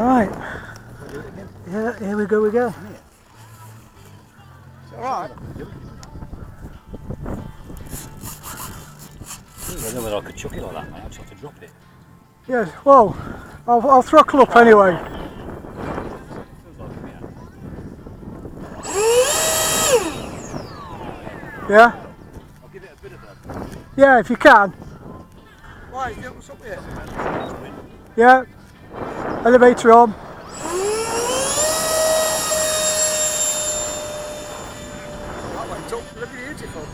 Right. Yeah, here we go again. It's alright. I don't know whether I could chuck it like that, mate. I just have to drop it. Yes, well, I'll throttle up anyway. Yeah? I'll give it a bit of that. Yeah, if you can. Why? What's up with it? Yeah. Elevator on. That went up. Look beautiful.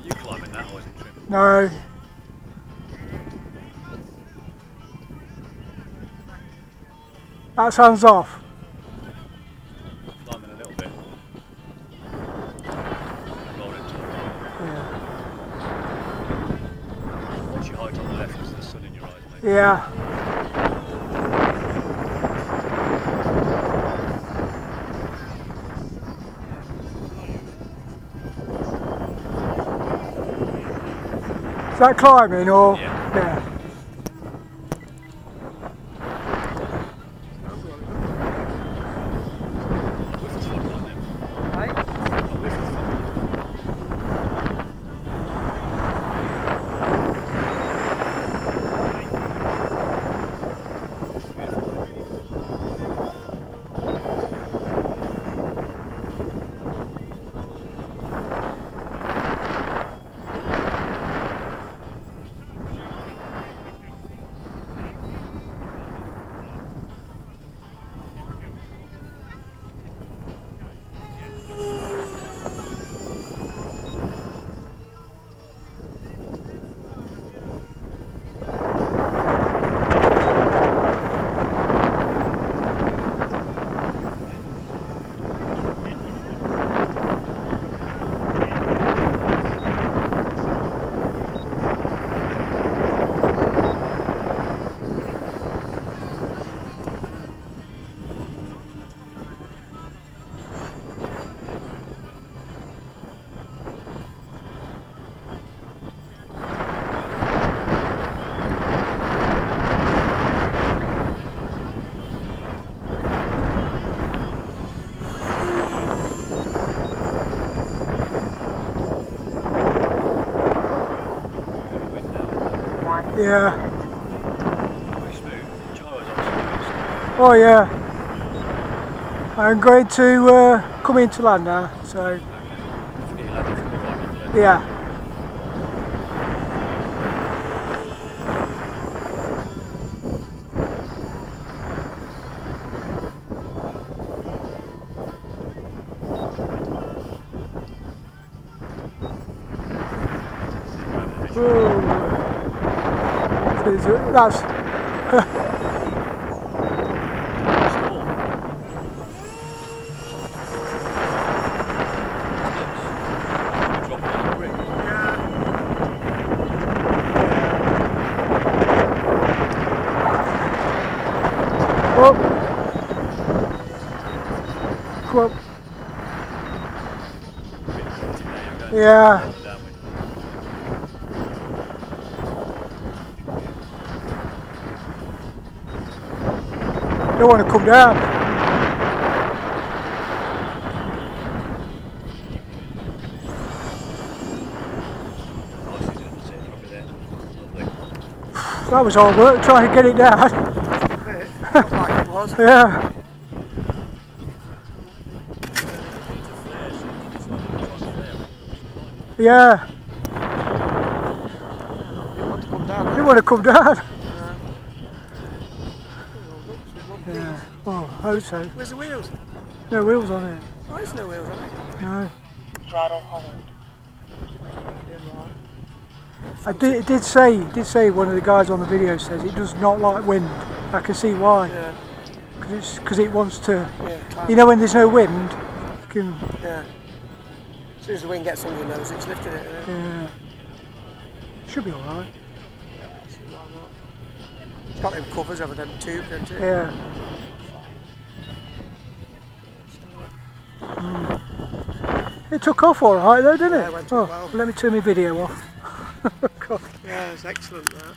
You climbing that, I wasn't tripping. No. That's hands off. Climbing a little bit. Roll it to the right. Yeah. What's your height on the left? Because there's sun in your eyes, mate. Yeah. Is that climbing or? Yeah. Yeah. Very smooth. Gyros on smooth. Oh yeah. I'm going to come into land now, so yeah. That's oh. Come on. Yeah. Don't want to come down. That was hard work trying to get it down. Felt like it was. Yeah. Yeah. Didn't want to come down. Didn't want to come down. Yeah. Oh, I hope so. Where's the wheels? No wheels on it. Oh, there's no wheels on it. No. Throttle hold. I did say one of the guys on the video says it does not like wind. I can see why. Yeah. Because it wants to. Yeah. You know when there's no wind, it can. Yeah. As soon as the wind gets under your nose, it's lifted it. Yeah. Should be alright. It's got them covers over them tubes, hasn't it? Yeah. It took off all right though, didn't it? Yeah, it went Oh, well. let me turn my video off. God. Yeah, it's excellent that.